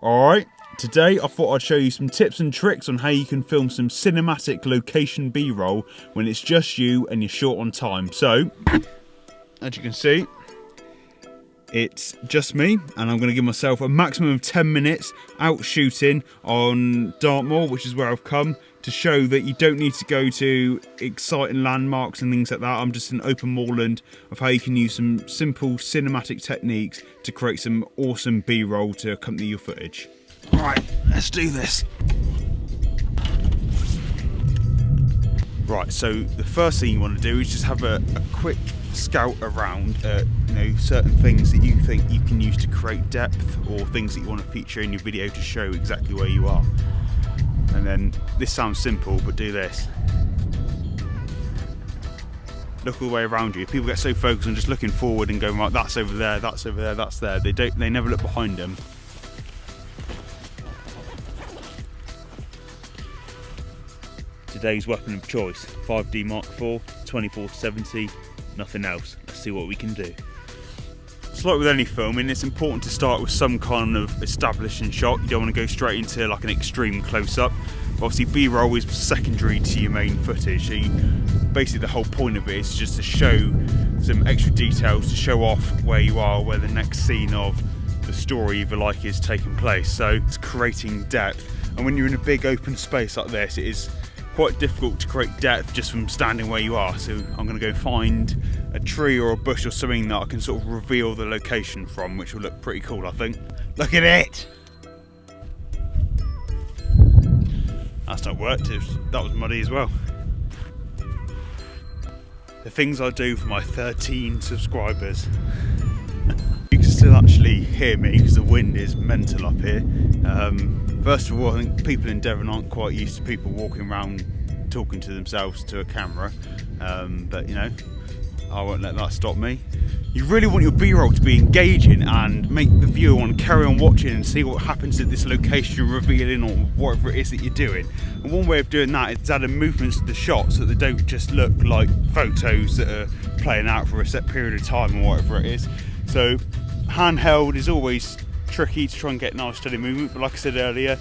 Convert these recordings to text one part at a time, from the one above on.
Alright, today I thought I'd show you some tips and tricks on how you can film some cinematic location B-roll when it's just you and you're short on time. So, as you can see, it's just me, and I'm going to give myself a maximum of 10 minutes out shooting on Dartmoor, which is where I've come, to show that you don't need to go to exciting landmarks and things like that. I'm just an open moorland of how you can use some simple cinematic techniques to create some awesome B-roll to accompany your footage. Alright, let's do this. Right, so the first thing you want to do is just have a quick scout around certain things that you think you can use to create depth, or things that you want to feature in your video to show exactly where you are. And then, this sounds simple, but do this. Look all the way around you. People get so focused on just looking forward and going, right, that's over there, that's over there, that's there. They never look behind them. Today's weapon of choice, 5D Mark IV, 24-70, nothing else. Let's see what we can do. It's like with any filming, it's important to start with some kind of establishing shot. You don't want to go straight into like an extreme close-up. Obviously B-roll is secondary to your main footage. So basically the whole point of it is just to show some extra details, to show off where you are, where the next scene of the story, if you like, is taking place. So it's creating depth. And when you're in a big open space like this, it is quite difficult to create depth just from standing where you are. So I'm going to go find a tree or a bush or something that I can sort of reveal the location from, which will look pretty cool, I think. Look at it! That's not worked, that was muddy as well. The things I do for my 13 subscribers. You can still actually hear me because the wind is mental up here. First of all, I think people in Devon aren't quite used to people walking around talking to themselves to a camera, but you know, I won't let that stop me. You really want your B-roll to be engaging and make the viewer want to carry on watching and see what happens at this location, revealing or whatever it is that you're doing. And one way of doing that is adding movements to the shot so that they don't just look like photos that are playing out for a set period of time or whatever it is. So handheld is always tricky to try and get nice steady movement, but like I said earlier,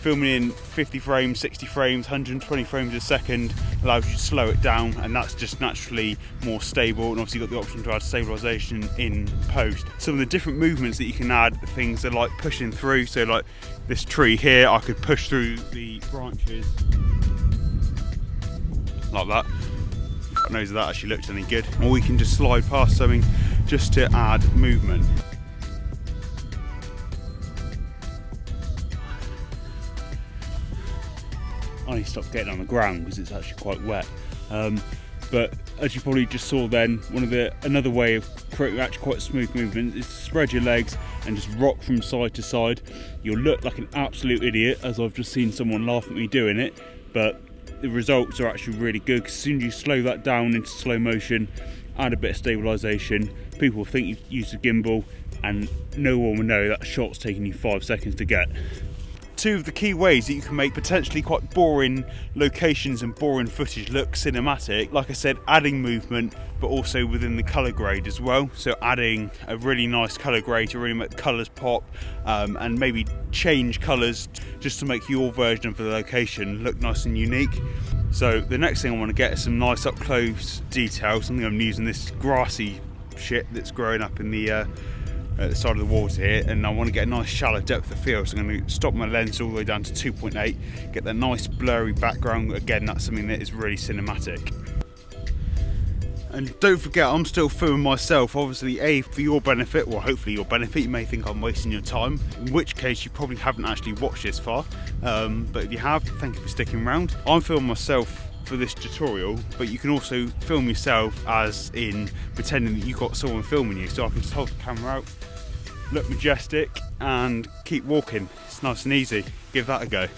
filming in 50 frames, 60 frames, 120 frames a second allows you to slow it down, and that's just naturally more stable. And obviously you've got the option to add stabilisation in post. Some of the different movements that you can add, things are like pushing through. So like this tree here, I could push through the branches like that. God knows if that actually looks any good. Or we can just slide past something just to add movement. I need to stop getting on the ground because it's actually quite wet. But as you probably just saw then, another way of creating actually quite smooth movement is to spread your legs and just rock from side to side. You'll look like an absolute idiot, as I've just seen someone laugh at me doing it, but the results are actually really good, because as soon as you slow that down into slow motion, add a bit of stabilisation, people will think you've used a gimbal and no one will know that shot's taking you 5 seconds to get. Two of the key ways that you can make potentially quite boring locations and boring footage look cinematic, like I said, adding movement, but also within the colour grade as well. So adding a really nice colour grade to really make the colours pop, and maybe change colours just to make your version of the location look nice and unique. So the next thing I want to get is some nice up close detail, something I'm using this grassy shit that's growing up in the at the side of the water here, and I want to get a nice shallow depth of field, so I'm going to stop my lens all the way down to 2.8, get that nice blurry background. Again, that's something that is really cinematic. And don't forget, I'm still filming myself, obviously for your benefit, or hopefully your benefit. You may think I'm wasting your time, in which case you probably haven't actually watched this far, but if you have, thank you for sticking around. I'm filming myself for this tutorial, but you can also film yourself as in pretending that you've got someone filming you. So I can just hold the camera out, look majestic, and keep walking. It's nice and easy. Give that a go.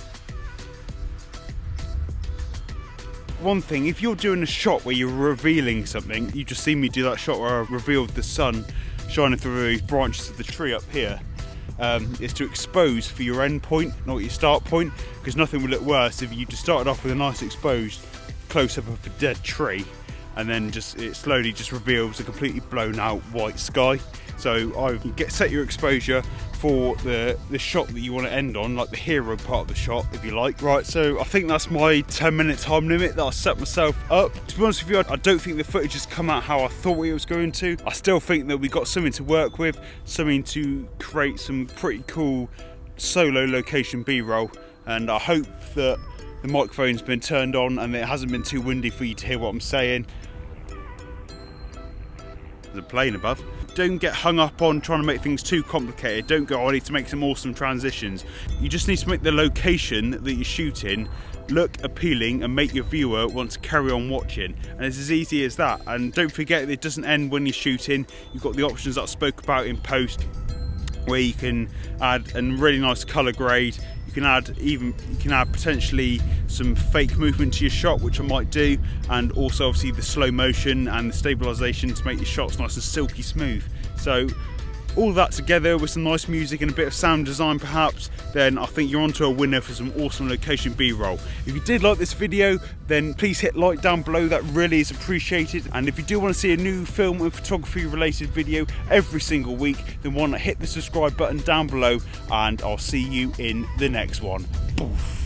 One thing, if you're doing a shot where you're revealing something, you just see me do that shot where I revealed the sun shining through the branches of the tree up here, is to expose for your end point, not your start point, because nothing would look worse if you just started off with a nice exposed close-up of a dead tree, and then it slowly just reveals a completely blown out white sky. So set your exposure for the shot that you want to end on, like the hero part of the shot, if you like. Right, so I think that's my 10-minute time limit that I set myself up. To be honest with you, I don't think the footage has come out how I thought it was going to. I still think that we got something to work with, something to create some pretty cool solo location B-roll, and I hope that the microphone's been turned on and it hasn't been too windy for you to hear what I'm saying. There's a plane above. Don't get hung up on trying to make things too complicated. Don't go, I need to make some awesome transitions. You just need to make the location that you're shooting look appealing and make your viewer want to carry on watching. And it's as easy as that. And don't forget, it doesn't end when you're shooting. You've got the options that I spoke about in post, where you can add a really nice colour grade. You can add potentially some fake movement to your shot, which I might do, and also obviously the slow motion and the stabilisation to make your shots nice and silky smooth. So all that together with some nice music and a bit of sound design perhaps, then I think you're onto a winner for some awesome location B-roll. If you did like this video, then please hit like down below, that really is appreciated. And if you do want to see a new film and photography related video every single week, then why not hit the subscribe button down below, and I'll see you in the next one. Boof.